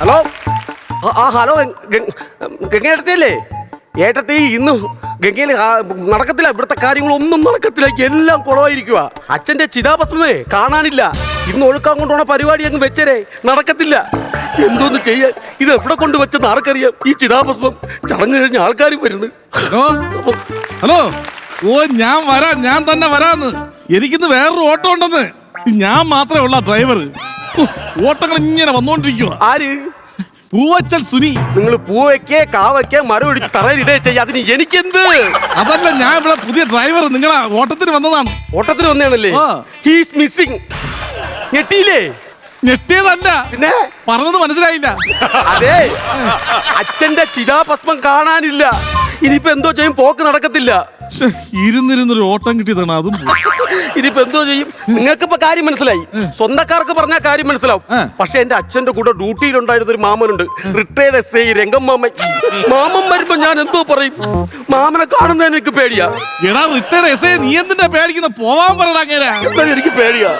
Hello hello ഗംഗേട്ടത്തിയല്ലേ? ഏട്ടത്തി ഇന്ന് ഗംഗയിൽ നടക്കത്തില്ല, ഇവിടുത്തെ കാര്യങ്ങളൊന്നും നടക്കത്തില്ല, എല്ലാം കുളമായിരിക്കുക. അച്ഛന്റെ ചിതാഭസ്മേ കാണാനില്ല. ഇന്ന് ഒഴുക്കാൻ കൊണ്ടുപോണ പരിപാടി അങ്ങ് വെച്ചരേ, നടക്കത്തില്ല. എന്തോന്ന് ചെയ്യാൻ? ഇത് എവിടെ കൊണ്ടുവച്ചെന്ന് ആർക്കറിയാം? ഈ ചിതാഭസ്മം ചടങ്ങ് കഴിഞ്ഞ ആൾക്കാരും വരുന്നു. ഹലോ, ഓ ഞാൻ വരാം, ഞാൻ തന്നെ വരാന്ന്. എനിക്കിന്ന് വേറൊരു ഓട്ടം ഉണ്ടെന്ന്. ഞാൻ മാത്രമേ ഉള്ള ഡ്രൈവർ. ഓട്ടങ്ങൾ ഇങ്ങനെ വന്നോണ്ടിരിക്കുക. ആര്? പൂവച്ചൽ സുനി. നിങ്ങൾ പൂവയ്ക്കേ കാവയ്ക്കേ മരം ഒഴിച്ച് തറയിലിടേ ചെയ്യാം, അതിന് എനിക്കെന്ത്? അതല്ല, ഞാൻ ഇവിടെ പുതിയ ഡ്രൈവർ, നിങ്ങളെ ഓട്ടത്തിന് വന്നതാണ്. ഓട്ടത്തിന് വന്നതാണല്ലേ? He's missing. ഞെട്ടിയില്ലേ? ഞെട്ടിയതല്ല, പിന്നെ പറഞ്ഞത് മനസ്സിലായില്ല. അതെ, അച്ഛന്റെ ചിതാഭസ്മം കാണാനില്ല. ഇനിയിപ്പോ എന്തോ ചെയ്യും? പോക്ക് നടക്കത്തില്ല. ഇരുന്നിരുന്നൊരു ഓട്ടം കിട്ടിയതാണ്, അതും. ഇനിയിപ്പോ എന്തോ ചെയ്യും? നിങ്ങൾക്കിപ്പോ കാര്യം മനസ്സിലായി, സ്വന്തക്കാർക്ക് പറഞ്ഞാൽ കാര്യം മനസ്സിലാവും. പക്ഷെ എന്റെ അച്ഛന്റെ കൂടെ ഡ്യൂട്ടിയിലുണ്ടായിരുന്ന ഒരു മാമനുണ്ട്, റിട്ടയർഡ് SI രംഗം മാമൻ. മാമൻ വരുമ്പോ ഞാൻ എന്തോ പറയും? മാമനെ കാണുന്നതിന് എനിക്ക് പേടിയാ. എടാ റിട്ടയർഡ് SI, നീ എന്തിനാ പേടിക്കുന്ന? പോവാൻ പറയടാ. എന്തായാലും എനിക്ക് പേടിയാ.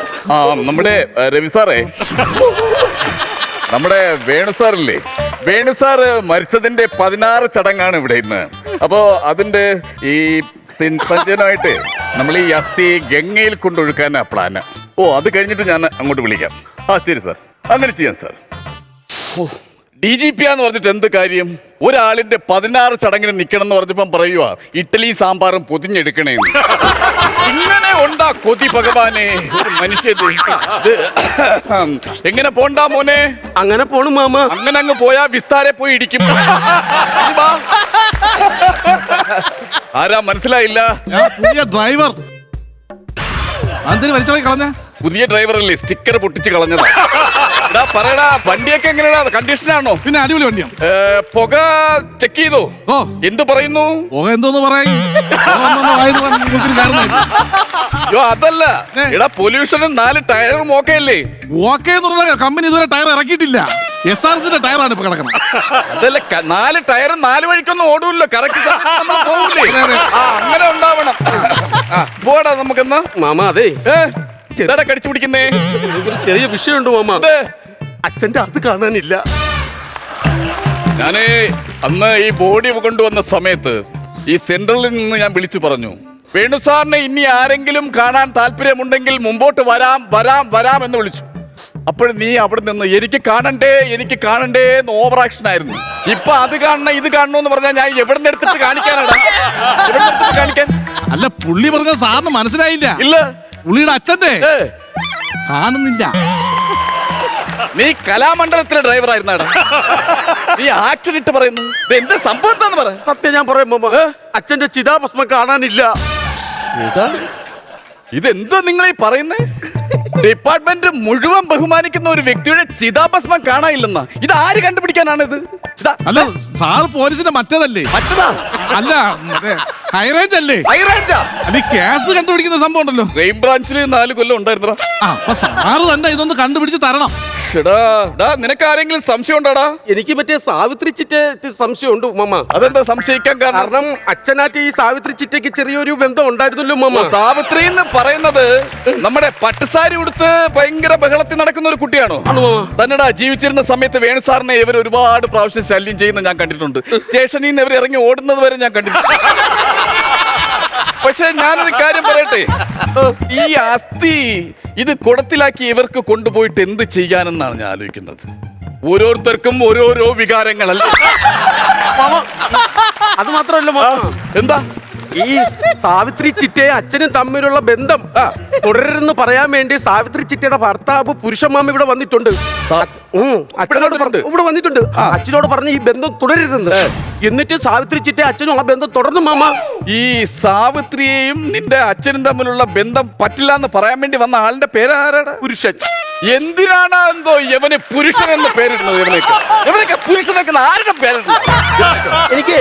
നമ്മുടെ രവി സാറേ, നമ്മുടെ വേണു സാറില്ലേ, വേണു സാറ് മരിച്ചതിന്റെ 16 ചടങ്ങാണ് ഇവിടെ ഇന്ന്. അപ്പോ അതിന്റെ ഈ സഞ്ജയനായിട്ട് നമ്മൾ ഈ അസ്ഥി ഗംഗയിൽ കൊണ്ടൊഴുക്കാനാ പ്ലാന്. ഓ, അത് കഴിഞ്ഞിട്ട് ഞാൻ അങ്ങോട്ട് വിളിക്കാം. ശരി സാർ, അങ്ങനെ ചെയ്യാം സാർ. DGP എന്ന് പറഞ്ഞിട്ട് എന്ത് കാര്യം? ഒരാളിന്റെ 16 ചടങ്ങിന് നിക്കണം എന്ന് പറഞ്ഞപ്പം പറയുക ഇഡ്ഡലി സാമ്പാറും പൊതിഞ്ഞെടുക്കണേന്ന്. ഇങ്ങനെ ഉണ്ടാ കൊതി ഭഗവാനെ, മനുഷ്യത്. എങ്ങനെ പോണ്ടാ മോനെ? അങ്ങനെ പോണു മാമ. അങ്ങനെ അങ്ങ് പോയാ വിസ്താരെ പോയി ഇടിക്കും. ആരാ മനസ്സിലായില്ല? പുതിയ ഡ്രൈവർ. അതിന് വലിച്ചോളി കളഞ്ഞ പുതിയ ഡ്രൈവറല്ലേ, സ്റ്റിക്കർ പൊട്ടിച്ച് കളഞ്ഞതാ. പറയടാ, വണ്ടിയൊക്കെ എങ്ങനെയാ? കണ്ടീഷനാണോ? പിന്നെ അടിപൊളി വണ്ടിയാണ്. പുക ചെക്ക് ചെയ്തോ? എന്തു പറയുന്നു? പുക എന്തോന്ന് പറയും? അതല്ല, എടാ പൊല്യൂഷനും 4 ടയറും ഓക്കെ അല്ലേ? ഓക്കെ എന്ന് പറഞ്ഞ കമ്പനി ഇതുവരെ ടയർ ഇറക്കിയിട്ടില്ല. SRCന്റെ ടയറാണ് ഇപ്പൊ കിടക്കണം. അതല്ല, 4 ടയറും 4 വഴിക്കൊന്നും ഓടൂല്ലോ, കറക്റ്റ് പോകൂലേ? അങ്ങനെ ഉണ്ടാവണം. പോടാ നമുക്കെന്നാ. മാമ അതെ, ചെറുതാ കടിച്ചു പിടിക്കുന്നേ. ചെറിയ വിഷയമുണ്ട് മാമ. അച്ഛന്റെ അത് കാണാനില്ല. ഞാന് അന്ന് ഈ ബോഡി കൊണ്ടുവന്ന സമയത്ത് ഈ സെൻട്രലിൽ നിന്ന് ഞാൻ വിളിച്ചു പറഞ്ഞു, വേണു സാറിനെ ഇനി ആരെങ്കിലും കാണാൻ താല്പര്യമുണ്ടെങ്കിൽ മുമ്പോട്ട് വരാം വരാം വരാം എന്ന് വിളിച്ചു. അപ്പോൾ നീ അവിടെ നിന്ന് എനിക്ക് കാണണ്ടേ എന്ന് ഓവർ ആക്ഷൻ ആയിരുന്നു. ഇപ്പൊ അത് കാണണം ഇത് കാണണമെന്ന് പറഞ്ഞാൽ ഞാൻ എവിടെ നിന്ന് എടുത്തിട്ട് കാണിക്കാനാണ്? കാണിക്കാൻ അല്ല, പുള്ളി പറഞ്ഞ സാറിന് മനസ്സിലായില്ല. ഇല്ല, പുള്ളിയുടെ അച്ഛന്റെ കാണുന്നില്ല. നീ കലാമണ്ഡലത്തിലെ ഡ്രൈവർ ആയിരുന്നാടാ. നീ ആക്ഷൻ ഇട്ട് പറയുന്നു. എന്താ സംഭവം? പറ. സത്യം ഞാൻ പറയാം മാമ, അച്ഛന്റെ ചിതാഭസ്മം കാണാനില്ല. ഇതെന്തോ നിങ്ങളീ പറയുന്നേ? ഡിപ്പാർട്ട്മെന്റ് മുഴുവൻ ബഹുമാനിക്കുന്ന ഒരു വ്യക്തിയുടെ ചിതാഭസ്മം കാണാനില്ലെന്നാ? ഇത് ആര് കണ്ടുപിടിക്കാനാണ് ഇത്? അല്ല, സാർ പോലീസിന്റെ മറ്റേതല്ലേ? മറ്റേതാ? അല്ല, ഹൈറേഞ്ച് അല്ലേ? ഹൈറേഞ്ചാ? അല്ല, കേസ് കണ്ടുപിടിക്കുന്ന സംഭവം ഉണ്ടല്ലോ. ക്രൈം ബ്രാഞ്ചിൽ 4 കൊല്ലം ഉണ്ടായിരുന്നോ? അപ്പൊ സാറ് തന്നെ ഇതൊന്ന് കണ്ടുപിടിച്ച് തരണം. നിനക്ക് ആരെങ്കിലും സംശയം ഉണ്ടോടാ? എനിക്ക് പറ്റിയ സാവിത്രി ചിറ്റ സംശയമുണ്ട് മാമ. അതെന്താ സംശയിക്കാൻ കാരണം? അച്ഛനായിട്ട് ഈ സാവിത്രി ചിറ്റയ്ക്ക് ചെറിയൊരു ബന്ധം ഉണ്ടായിരുന്നല്ലോ മാമ. സാവിത്രി എന്ന് പറയുന്നത് നമ്മുടെ പട്ടുസാരി ഉടുത്ത് ഭയങ്കര ബഹളത്തിൽ നടക്കുന്ന ഒരു കുട്ടിയാണോ? തന്നെടാ. ജീവിച്ചിരുന്ന സമയത്ത് വേണു സാറിനെ ഇവർ ഒരുപാട് പ്രാവശ്യം ശല്യം ചെയ്യുന്ന ഞാൻ കണ്ടിട്ടുണ്ട്. സ്റ്റേഷനിൽ നിന്ന് ഇവർ ഇറങ്ങി ഓടുന്നത് വരെ ഞാൻ കണ്ടിട്ടുണ്ട്. പക്ഷെ ഞാനൊരു കാര്യം പറയട്ടെ, ഈ അസ്ഥി ഇത് കുടത്തിലാക്കി ഇവർക്ക് കൊണ്ടുപോയിട്ട് എന്ത് ചെയ്യാനെന്നാണ് ഞാൻ ആലോചിക്കുന്നത്. ഓരോരുത്തർക്കും ഓരോരോ വികാരങ്ങളല്ലേ? അത് മാത്രമല്ല മാമ, എന്താ ഈ സാവിത്രി ചിറ്റയും അച്ഛനും തമ്മിലുള്ള ബന്ധം തുടരുതെന്ന് പറയാൻ വേണ്ടി സാവിത്രി ചിറ്റയുടെ ഭർത്താവ് പുരുഷമാമ ഇവിടെ വന്നിട്ടുണ്ട്. അച്ഛനോട് ഇവിടെ വന്നിട്ടുണ്ട്. അച്ഛനോട് പറഞ്ഞ് ഈ ബന്ധം തുടരരുതെന്ന്. എന്നിട്ട് സാവിത്രി ചിറ്റ അച്ഛനും ആ ബന്ധം തുടർന്നു മാമ. ഈ സാവിത്രിയെയും നിന്റെ അച്ഛനും തമ്മിലുള്ള ബന്ധം പറ്റില്ല എന്ന് പറയാൻ വേണ്ടി വന്ന ആളിന്റെ പേരാരാണ്? പുരുഷൻ. എന്തിനാണ് എന്തോ യവന് പുരുഷൻ എന്ന് പേരിടുന്നത്? ഇവനൊക്കെ പുരുഷനൊക്കെ ആരുടെ പേരിടുന്നത്? എനിക്ക്